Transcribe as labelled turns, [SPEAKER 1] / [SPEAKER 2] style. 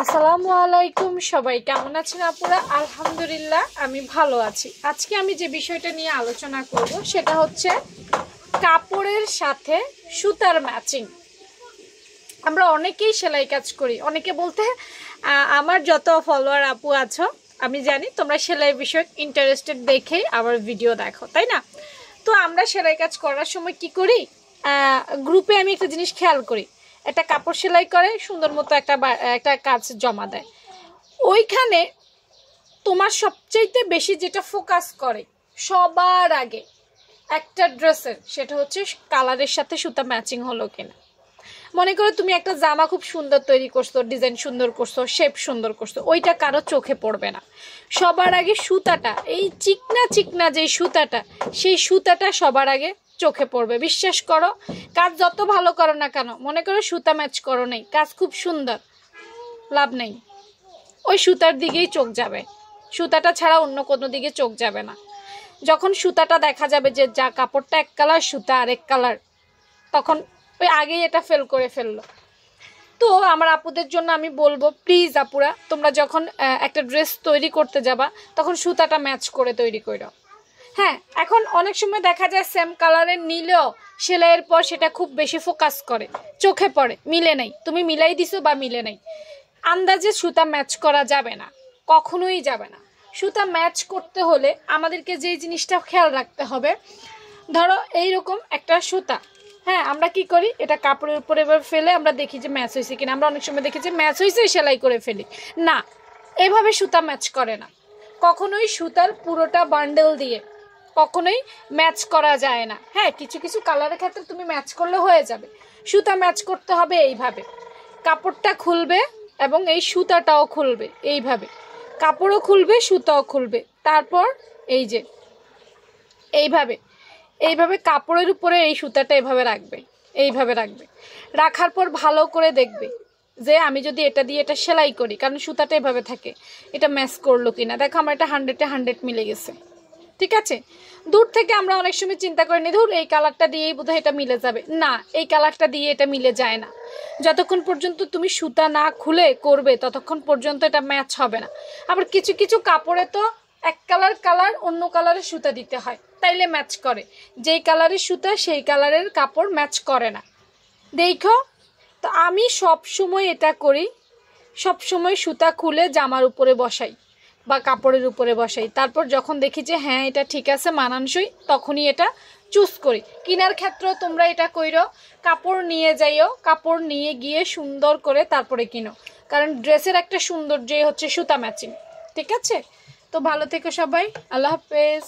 [SPEAKER 1] আসসালামু আলাইকুম, সবাই কেমন আছেন আপুরা? আলহামদুলিল্লাহ আমি ভালো আছি। আজকে আমি যে বিষয়টা নিয়ে আলোচনা করব সেটা হচ্ছে কাপড়ের সাথে সুতার ম্যাচিং। আমরা অনেকেই সেলাই কাজ করি, অনেকে বলতে আমার যত ফলোয়ার আপু আছো আমি জানি তোমরা সেলাই বিষয়ে ইন্টারেস্টেড দেখেই আমার ভিডিও দেখো, তাই না? তো আমরা সেলাই কাজ করার সময় কি করি, গ্রুপে আমি একটা জিনিস খেয়াল করি, একটা কাপড় সেলাই করে সুন্দর মতো একটা কাজ জমা দেয়। ওইখানে তোমার সবচাইতে বেশি যেটা ফোকাস করে সবার আগে একটা ড্রেসের, সেটা হচ্ছে কালারের সাথে সুতা ম্যাচিং হলো কিনা। মনে করো তুমি একটা জামা খুব সুন্দর তৈরি করছো, ডিজাইন সুন্দর করছো, শেপ সুন্দর করছো, ওইটা কারো চোখে পড়বে না। সবার আগে সুতাটা, এই চিকনা চিকনা যে সুতাটা, সেই সুতাটা সবার আগে চোখে পড়বে। বিশ্বাস করো, কাজ যত ভালো করো না কেন, মনে করো সুতা ম্যাচ করো নাই, কাজ খুব সুন্দর, লাভ নেই, ওই সুতার দিকেই চোখ যাবে, সুতাটা ছাড়া অন্য কোনো দিকে চোখ যাবে না। যখন সুতাটা দেখা যাবে যে যা কাপড়টা এক কালার, সুতা আরেক কালার, তখন ওই আগেই এটা ফেল করে ফেললো। তো আমার আপুদের জন্য আমি বলবো, প্লিজ আপুরা, তোমরা যখন একটা ড্রেস তৈরি করতে যাবা তখন সুতাটা ম্যাচ করে তৈরি করো। হ্যাঁ, এখন অনেক সময় দেখা যায় সেম কালারের নিলেও সেলাইয়ের পর সেটা খুব বেশি ফোকাস করে, চোখে পড়ে, মিলে নাই, তুমি মিলাই দিছো বা মিলে নাই, আন্দাজে সুতা ম্যাচ করা যাবে না, কখনোই যাবে না। সুতা ম্যাচ করতে হলে আমাদেরকে যেই জিনিসটা খেয়াল রাখতে হবে, ধরো এইরকম একটা সুতা, হ্যাঁ, আমরা কি করি, এটা কাপড়ের উপরে এবার ফেলে আমরা দেখি যে ম্যাচ হয়েছে কিনা। আমরা অনেক সময় দেখি যে ম্যাচ হয়েছে, সেলাই করে ফেলি। না, এভাবে সুতা ম্যাচ করে না, কখনোই সুতার পুরোটা বান্ডেল দিয়ে কখনোই ম্যাচ করা যায় না। হ্যাঁ, কিছু কিছু কালারের ক্ষেত্রে তুমি ম্যাচ করলে হয়ে যাবে, সুতা ম্যাচ করতে হবে এইভাবে, কাপড়টা খুলবে এবং এই সুতাটাও খুলবে, এইভাবে কাপড়ও খুলবে, সুতাও খুলবে, তারপর এই যে এইভাবে এইভাবে কাপড়ের উপরে এই সুতাটা এভাবে রাখবে, এইভাবে রাখবে, রাখার পর ভালো করে দেখবে যে আমি যদি এটা দিয়ে এটা সেলাই করি, কারণ সুতাটা এভাবে থাকে, এটা ম্যাচ করলো কিনা। দেখো আমার এটা 100-100 মিলে গেছে, ঠিক আছে। দূর থেকে আমরা অনেক সময় চিন্তা করি নি, ধর এই কালারটা দিয়েই বোধহয় এটা মিলে যাবে, না, এই কালারটা দিয়ে এটা মিলে যায় না। যতক্ষণ পর্যন্ত তুমি সুতা না খুলে করবে ততক্ষণ পর্যন্ত এটা ম্যাচ হবে না। আবার কিছু কিছু কাপড়ে তো এক কালার অন্য কালারের সুতা দিতে হয়, তাইলে ম্যাচ করে। যেই কালারের সুতা সেই কালারের কাপড় ম্যাচ করে না, দেখো। তো আমি সব সময় এটা করি, সব সময় সুতা খুলে জামার উপরে বসাই বা কাপড়ের উপরে বসাই, তারপর যখন দেখি যে হ্যাঁ এটা ঠিক আছে, মানানসই, তখনই এটা চুজ করি। কেনার ক্ষেত্রেও তোমরা এটা কইরো, কাপড় নিয়ে যাইও, কাপড় নিয়ে গিয়ে সুন্দর করে তারপরে কিনো, কারণ ড্রেসের একটা সৌন্দর্যই হচ্ছে সুতা ম্যাচিং, ঠিক আছে। তো ভালো থেকো সবাই, আল্লাহ হাফেজ।